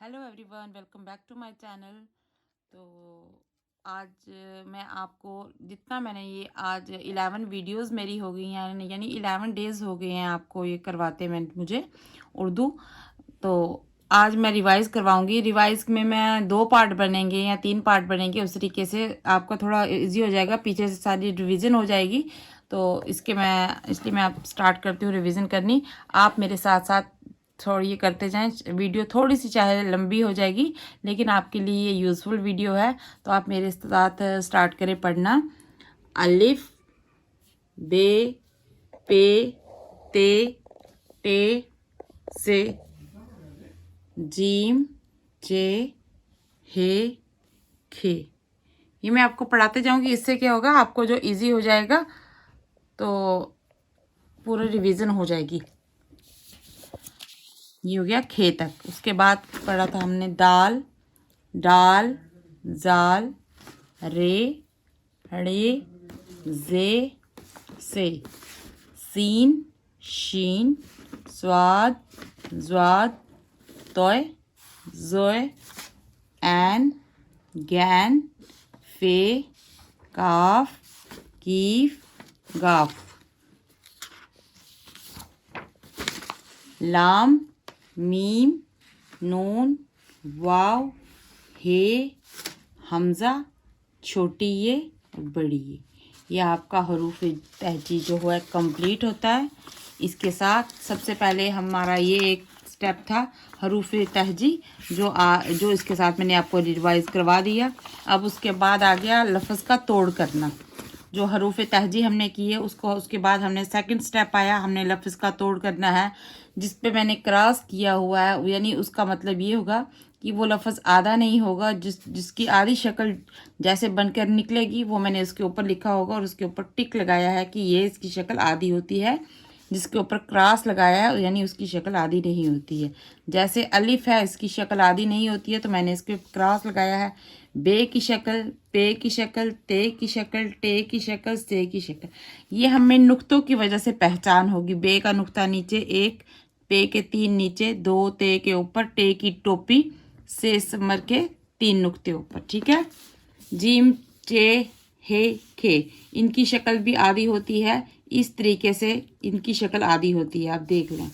Hello everyone, welcome back to my channel. तो आज मैं आपको जितना मैंने ये आज 11 वीडियोस मेरी हो गई हैं, यानी 11 डेज़ हो गए हैं आपको ये करवाते मैं मुझे उर्दू। तो आज मैं रिवाइज़ करवाऊंगी। रिवाइज़ में मैं 2 पार्ट बनेंगे या 3 पार्ट बनेंगे, उस तरीके से आपका थोड़ा इजी हो जाएगा, पीछे से सारी रिवीजन हो जाएगी। तो इसलिए मैं आप स्टार्ट करती हूँ रिवीजन करनी। आप मेरे साथ साथ थोड़ी ये करते जाएं। वीडियो थोड़ी सी चाहे लंबी हो जाएगी, लेकिन आपके लिए ये यूज़फुल वीडियो है। तो आप मेरे साथ स्टार्ट करें पढ़ना। अलिफ, बे, पे, ते, टे, से, जीम, जे, हे, खे। ये मैं आपको पढ़ाते जाऊंगी। इससे क्या होगा, आपको जो इजी हो जाएगा तो पूरा रिवीजन हो जाएगी। ये हो गया खे तक। उसके बाद पढ़ा था हमने दाल, डाल, जाल, रे, ड़े, जे, से, सीन, शीन, स्वाद, ज्वाद, तोय, जोय, ऐन, गैन, फे, काफ, कीफ, गाफ, लाम, मीम, नून, वाव, हे, हमज़ा, छोटी ये और बड़ी ये आपका हरूफ तहजी जो है कंप्लीट होता है। इसके साथ सबसे पहले हमारा ये एक स्टेप था हरूफ तहजी, जो इसके साथ मैंने आपको रिवाइज करवा दिया। अब उसके बाद आ गया लफ्ज़ का तोड़ करना। जो हरूफ तहजी हमने की है उसके बाद हमने सेकंड स्टेप आया, हमने लफ्ज़ का तोड़ करना है, जिस पे मैंने क्रॉस किया हुआ है। यानी उसका मतलब ये होगा कि वो लफ्ज़ आधा नहीं होगा, जिसकी आधी शक्ल जैसे बनकर निकलेगी वो मैंने इसके ऊपर लिखा होगा और उसके ऊपर टिक लगाया है कि ये इसकी शक्ल आधी होती है। जिसके ऊपर क्रॉस लगाया है यानी उसकी शक्ल आधी नहीं होती है। जैसे अलिफ है, इसकी शक्ल आधी नहीं होती है, तो मैंने इसके क्रॉस लगाया है। बे की शक्ल, पे की शक्ल, ते की शक्ल, टे की शक्ल, से की शक्ल। ये हमें नुक्तों की वजह से पहचान होगी। बे का नुक्ता नीचे एक, पे के 3 नीचे, 2 ते के ऊपर, टे की टोपी, से समर के 3 नुक्ते ऊपर। ठीक है। जीम, चे, हे, खे, इनकी शक्ल भी आधी होती है। इस तरीके से इनकी शक्ल आधी होती है, आप देख लें।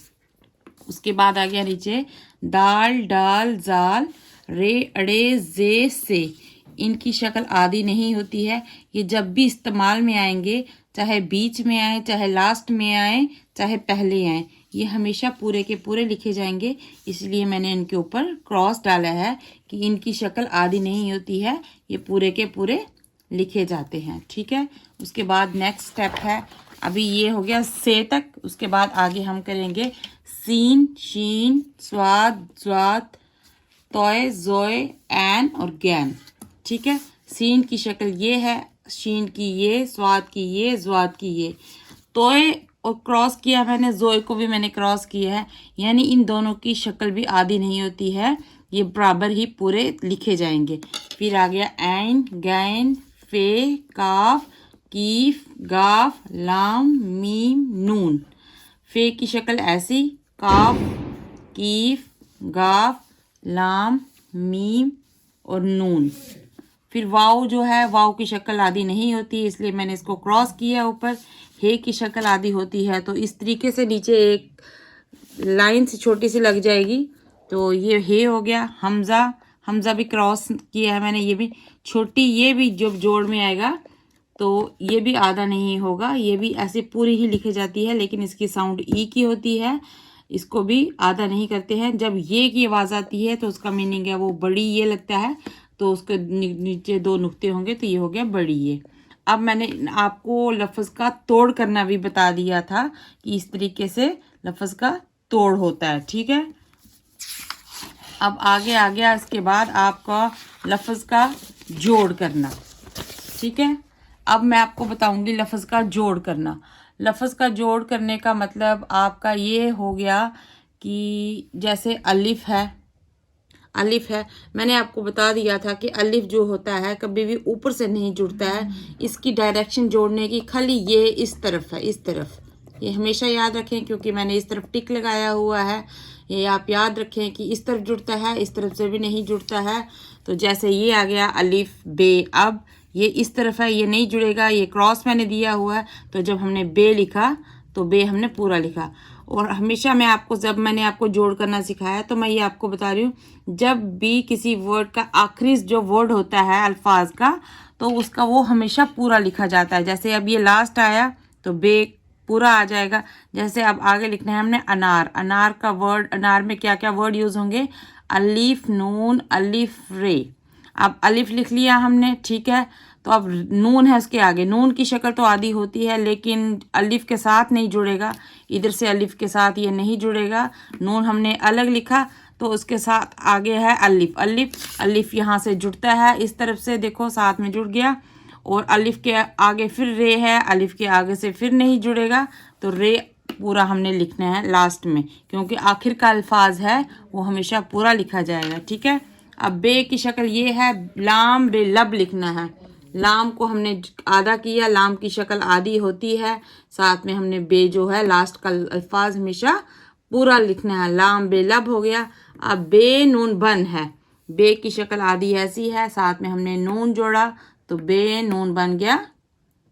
उसके बाद आ गया नीचे दाल, डाल, जाल, रे, अड़े, जे, से, इनकी शक्ल आधी नहीं होती है। ये जब भी इस्तेमाल में आएंगे, चाहे बीच में आए, चाहे लास्ट में आए, चाहे पहले आए, ये हमेशा पूरे के पूरे लिखे जाएंगे। इसलिए मैंने इनके ऊपर क्रॉस डाला है कि इनकी शक्ल आधी नहीं होती है, ये पूरे के पूरे लिखे जाते हैं। ठीक है। उसके बाद नेक्स्ट स्टेप है, अभी ये हो गया से तक। उसके बाद आगे हम करेंगे सीन, शीन, स्वाद, ज्वाद, तोय, जोय, ऐन और गैन। ठीक है। सीन की शक्ल ये है, शीन की ये, स्वाद की ये, ज्वाद की ये, तोय और क्रॉस किया मैंने, जोय को भी मैंने क्रॉस किया है। यानी इन दोनों की शक्ल भी आधी नहीं होती है, ये बराबर ही पूरे लिखे जाएंगे। फिर आ गया ऐन, गैन, फे, काफ, कीफ, गाफ, लाम, मीम, नून। फे की शक्ल ऐसी, काफ, कीफ, गाफ, लाम, मीम और नून। फिर वाव जो है, वाव की शक्ल आधी नहीं होती, इसलिए मैंने इसको क्रॉस किया ऊपर। हे की शक्ल आधी होती है, तो इस तरीके से नीचे एक लाइन सी छोटी सी लग जाएगी। तो ये हे हो गया। हमज़ा, हमज़ा भी क्रॉस किया है मैंने, ये भी छोटी, ये भी जब जोड़ में आएगा तो ये भी आधा नहीं होगा, ये भी ऐसे पूरी ही लिखी जाती है, लेकिन इसकी साउंड ई की होती है, इसको भी आधा नहीं करते हैं। जब ये की आवाज़ आती है तो उसका मीनिंग है वो बड़ी ये लगता है, तो उसके नीचे 2 नुक्ते होंगे, तो ये हो गया बड़ी ये। अब मैंने आपको लफ्ज़ का तोड़ करना भी बता दिया था कि इस तरीके से लफ्ज़ का तोड़ होता है। ठीक है। अब आगे आ गया इसके बाद आपका लफ्ज़ का जोड़ करना। ठीक है। अब मैं आपको बताऊंगी लफ्ज़ का जोड़ करना। लफ्ज़ का जोड़ करने का मतलब आपका ये हो गया कि जैसे अलिफ है, अलिफ है, मैंने आपको बता दिया था कि अलिफ जो होता है कभी भी ऊपर से नहीं जुड़ता है। इसकी डायरेक्शन जोड़ने की खाली ये इस तरफ है, इस तरफ। ये हमेशा याद रखें, क्योंकि मैंने इस तरफ टिक लगाया हुआ है। ये आप याद रखें कि इस तरफ जुड़ता है, इस तरफ से भी नहीं जुड़ता है। तो जैसे ये आ गया अलिफ बे, अब ये इस तरफ है, ये नहीं जुड़ेगा, ये क्रॉस मैंने दिया हुआ है। तो जब हमने बे लिखा तो बे हमने पूरा लिखा। और हमेशा मैं आपको, जब मैंने आपको जोड़ करना सिखाया तो मैं ये आपको बता रही हूँ, जब भी किसी वर्ड का आखिरी जो वर्ड होता है अल्फाज का, तो उसका वो हमेशा पूरा लिखा जाता है। जैसे अब ये लास्ट आया तो बे पूरा आ जाएगा। जैसे अब आगे लिखना है हमने अनार, अनार का वर्ड, अनार में क्या क्या वर्ड यूज़ होंगे, अलिफ नून अलिफ रे। अब अलिफ लिख लिया हमने, ठीक है। तो अब नून है उसके आगे, नून की शक्ल तो आधी होती है लेकिन अलिफ के साथ नहीं जुड़ेगा, इधर से अलिफ के साथ ये नहीं जुड़ेगा। नून हमने अलग लिखा तो उसके साथ आगे है अलिफ, अलिफ अलिफ यहाँ से जुड़ता है इस तरफ से, देखो साथ में जुड़ गया। और अलिफ के आगे फिर रे है, अलिफ के आगे से फिर नहीं जुड़ेगा, तो रे पूरा हमने लिखना है लास्ट में, क्योंकि आखिर का अल्फाज है वो हमेशा पूरा लिखा जाएगा, ठीक है। अब बे की शक्ल ये है, लाम बे लब लिखना है। लाम को हमने आधा किया, लाम की शक्ल आधी होती है, साथ में हमने बे जो है लास्ट का अल्फाज हमेशा पूरा लिखना है, लाम बे लब हो गया। अब बे नून बन है, बे की शक्ल आधी ऐसी है, साथ में हमने नून जोड़ा तो बे नून बन गया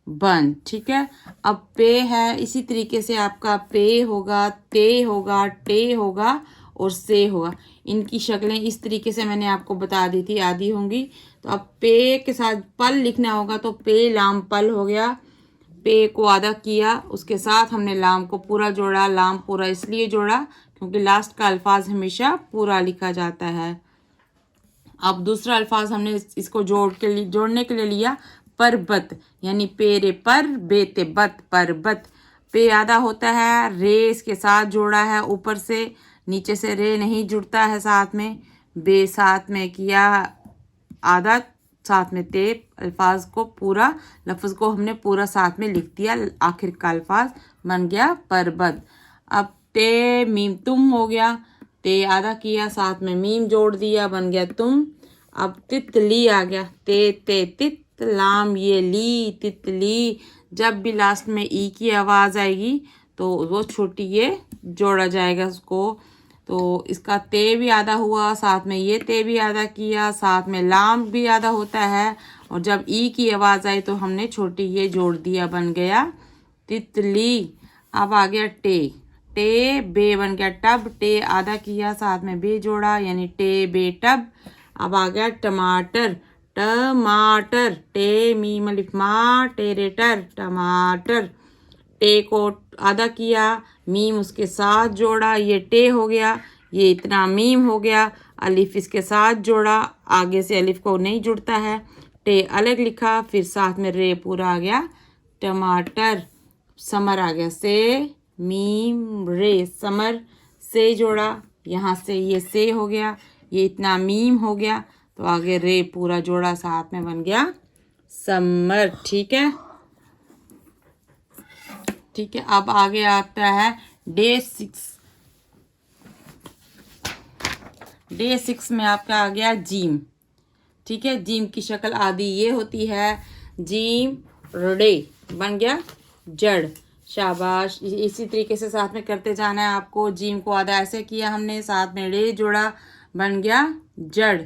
बन, ठीक है। अब पे है, इसी तरीके से आपका पे होगा, ते होगा, टे होगा और से होगा। इनकी शक्लें इस तरीके से मैंने आपको बता दी थी, आधी होंगी। तो अब पे के साथ पल लिखना होगा, तो पे लाम पल हो गया। पे को आधा किया, उसके साथ हमने लाम को पूरा जोड़ा। लाम पूरा इसलिए जोड़ा क्योंकि लास्ट का अल्फाज हमेशा पूरा लिखा जाता है। अब दूसरा अल्फाज हमने इसको जोड़ने के लिए लिया परबत, यानी पेरे पर बेते बत, परबत। पे आधा होता है, रे इसके साथ जोड़ा है ऊपर से, नीचे से रे नहीं जुड़ता है साथ में। बे साथ में किया आधा, साथ में ते, अल्फाज को पूरा, लफ्ज़ को हमने पूरा साथ में लिख दिया, आखिर का अल्फाज बन गया परबत। अब ते मीम तुम हो गया, ते आधा किया, साथ में मीम जोड़ दिया, बन गया तुम। अब तितली आ गया, ते ते तित लाम ये ली, तितली। जब भी लास्ट में ई की आवाज़ आएगी तो वो छोटी ये जोड़ा जाएगा उसको। तो इसका ते भी आधा हुआ, साथ में ये ते भी आधा किया, साथ में लाम भी आधा होता है, और जब ई की आवाज़ आई तो हमने छोटी ये जोड़ दिया, बन गया तितली। अब आ गया टे, टे बे बन गया टब, टे आधा किया, साथ में बे जोड़ा, यानी टे बे टब। अब आ गया टमाटर, टमाटर, टे मीम अलिफ मा, टेरेटर, टमाटर। टे को आधा किया, मीम उसके साथ जोड़ा, ये टे हो गया, ये इतना मीम हो गया, अलिफ इसके साथ जोड़ा, आगे से अलिफ को नहीं जुड़ता है, टे अलग लिखा, फिर साथ में रे पूरा आ गया टमाटर। समर आ गया, से मीम रे, समर, से जोड़ा, यहाँ से ये से हो गया, ये इतना मीम हो गया, तो आगे रे पूरा जोड़ा, साथ में बन गया समर, ठीक है। ठीक है, अब आगे आता है डे 6। डे 6 में आपका आ गया जीम, ठीक है। जीम की शक्ल आदि ये होती है, जीम रे बन गया जड़, शाबाश। इसी तरीके से साथ में करते जाना है आपको। जीम को आधा ऐसे किया हमने, साथ में रे जोड़ा, बन गया जड़।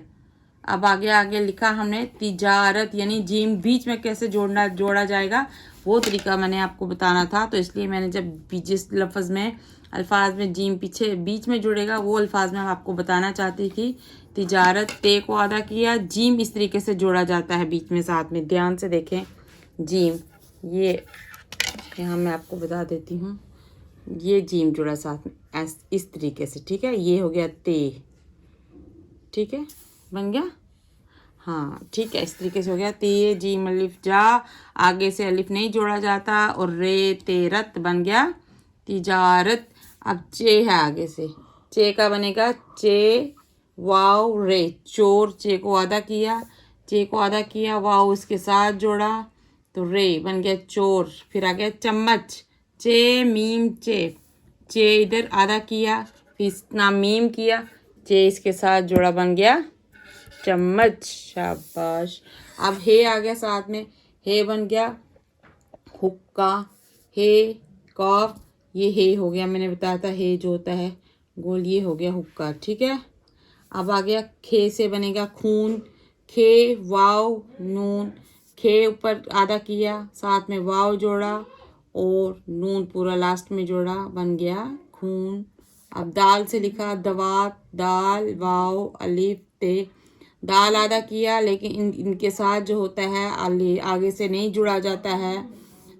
अब आगे आगे लिखा हमने तिजारत, यानी जीम बीच में कैसे जोड़ा जाएगा वो तरीका मैंने आपको बताना था, तो इसलिए मैंने जब जिस लफ्ज़ में अल्फाज में जीम पीछे बीच में जुड़ेगा वो अल्फाज में आपको बताना चाहती थी। तिजारत, ते को आधा किया, जीम इस तरीके से जोड़ा जाता है बीच में, साथ में ध्यान से देखें। जीम ये यहाँ मैं आपको बता देती हूँ, ये जीम जुड़ा साथ में इस तरीके से, ठीक है। ये हो गया ते, ठीक है, बन गया, हाँ ठीक है, इस तरीके से हो गया ते जीम अलिफ जा, आगे से अलिफ नहीं जोड़ा जाता, और रे तेरत बन गया तिजारत। अब चे है आगे से, चे का बनेगा चे वाव रे, चोर। चे को आधा किया, चे को आधा किया, वाव इसके साथ जोड़ा, तो रे बन गया चोर। फिर आ गया चम्मच, चे मीम चे, चे इधर आधा किया, फिर इतना मीम किया, चे इसके साथ जोड़ा, बन गया चम्मच, शाबाश। अब हे आ गया साथ में, हे बन गया हुक्का, हे कॉफ, ये हे हो गया, मैंने बताया था हे जो होता है गोल ये हो गया हुक्का, ठीक है। अब आ गया खे से बनेगा खून, खे वाव नून, खे ऊपर आधा किया, साथ में वाव जोड़ा और नून पूरा लास्ट में जोड़ा, बन गया खून। अब दाल से लिखा दवात, दाल वाव अलिफ ते, दाल आधा किया लेकिन इनके साथ जो होता है आगे से नहीं जुड़ा जाता है।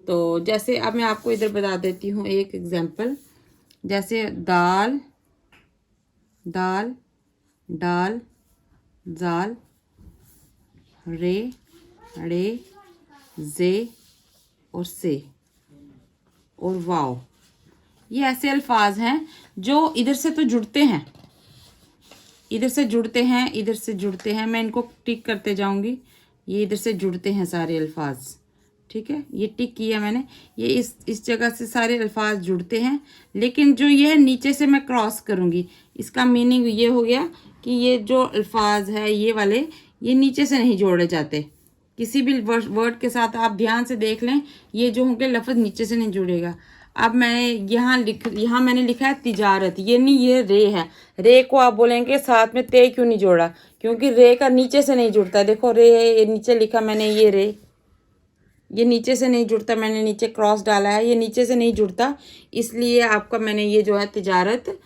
तो जैसे अब मैं आपको इधर बता देती हूँ एक एग्जांपल, जैसे दाल दाल डाल जाल रे रे जे और से और वाव, ये ऐसे अल्फाज हैं जो इधर से तो जुड़ते हैं, इधर से जुड़ते हैं, इधर से जुड़ते हैं। मैं इनको टिक करते जाऊंगी, ये इधर से जुड़ते हैं सारे अल्फाज, ठीक है। ये टिक किया मैंने, ये इस जगह से सारे अल्फाज जुड़ते हैं। लेकिन जो ये नीचे से मैं क्रॉस करूंगी, इसका मीनिंग ये हो गया कि ये जो अल्फाज है ये वाले, ये नीचे से नहीं जोड़े जाते। किसी भी वर्ड के साथ आप ध्यान से देख लें, ये जो होंगे लफ्ज़ नीचे से नहीं जुड़ेगा। अब मैंने यहाँ मैंने लिखा है तिजारत, ये नहीं, ये रे है। रे को आप बोलेंगे साथ में ते क्यों नहीं जोड़ा, क्योंकि रे का नीचे से नहीं जुड़ता। देखो रे है, ये नीचे लिखा मैंने, ये रे, ये नीचे से नहीं जुड़ता, मैंने नीचे क्रॉस डाला है, ये नीचे से नहीं जुड़ता, इसलिए आपका मैंने ये जो है तिजारत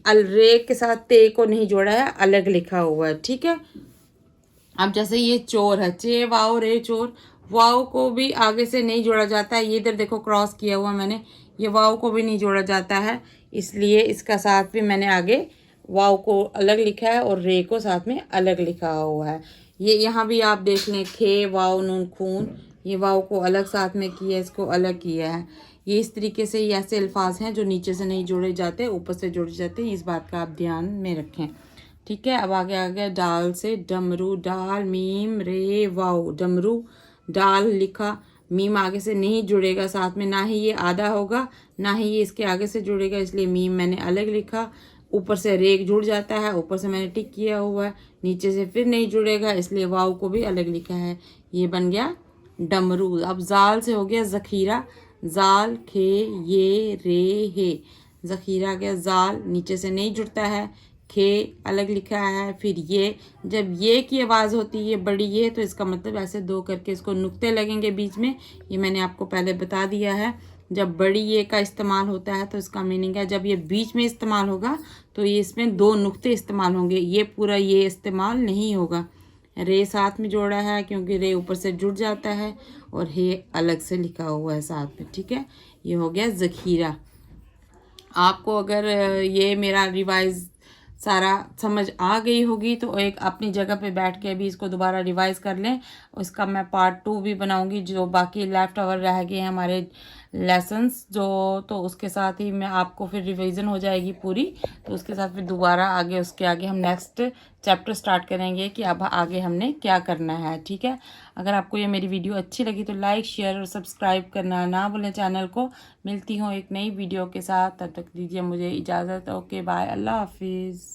रे के साथ ते को नहीं जोड़ा है, अलग लिखा हुआ है, ठीक है। अब जैसे ये चोर है, चे वाओ रे चोर, वाओ को भी आगे से नहीं जोड़ा जाता है, ये इधर देखो क्रॉस किया हुआ मैंने, ये वाओ को भी नहीं जोड़ा जाता है, इसलिए इसका साथ भी मैंने आगे वाओ को अलग लिखा है और रे को साथ में अलग लिखा हुआ है। ये यहाँ भी आप देख लें, खे वाओ नून खून, ये वाओ को अलग साथ में किया, इसको अलग किया है। ये इस तरीके से ये ऐसे अल्फाज हैं जो नीचे से नहीं जोड़े जाते, ऊपर से जोड़े जाते हैं, इस बात का आप ध्यान में रखें, ठीक है। अब आगे आ गया डाल से डमरू, डाल मीम रे वाओ, डमरू डाल लिखा, मीम आगे से नहीं जुड़ेगा साथ में, ना ही ये आधा होगा ना ही ये इसके आगे से जुड़ेगा, इसलिए मीम मैंने अलग लिखा। ऊपर से रेग जुड़ जाता है, ऊपर से मैंने टिक किया हुआ है, नीचे से फिर नहीं जुड़ेगा, इसलिए वाव को भी अलग लिखा है, ये बन गया डमरू। अब जाल से हो गया ज़ख़ीरा, जाल खे ये रे हे, ज़ख़ीरा गया, जाल नीचे से नहीं जुड़ता है, खे अलग लिखा है, फिर ये, जब ये की आवाज़ होती है बड़ी ये, तो इसका मतलब ऐसे दो करके इसको नुक्ते लगेंगे बीच में, ये मैंने आपको पहले बता दिया है। जब बड़ी ये का इस्तेमाल होता है तो इसका मीनिंग है जब ये बीच में इस्तेमाल होगा तो ये इसमें दो नुक्ते इस्तेमाल होंगे, ये पूरा ये इस्तेमाल नहीं होगा। रे साथ में जोड़ा है क्योंकि रे ऊपर से जुड़ जाता है और हे अलग से लिखा हुआ है साथ में, ठीक है। ये हो गया ज़ख़ीरा। आपको अगर ये मेरा रिवाइज सारा समझ आ गई होगी तो एक अपनी जगह पे बैठ के भी इसको दोबारा रिवाइज कर लें, उसका मैं पार्ट 2 भी बनाऊंगी, जो बाकी लेफ्ट ओवर रह गए हैं हमारे लेसन्स जो, तो उसके साथ ही मैं आपको फिर रिवीजन हो जाएगी पूरी, तो उसके साथ फिर दोबारा आगे उसके आगे हम नेक्स्ट चैप्टर स्टार्ट करेंगे कि अब आगे हमने क्या करना है, ठीक है। अगर आपको ये मेरी वीडियो अच्छी लगी तो लाइक शेयर और सब्सक्राइब करना ना भूलें चैनल को। मिलती हूँ एक नई वीडियो के साथ, तब तक दीजिए मुझे इजाज़त। ओके बाय, अल्लाह हाफिज़।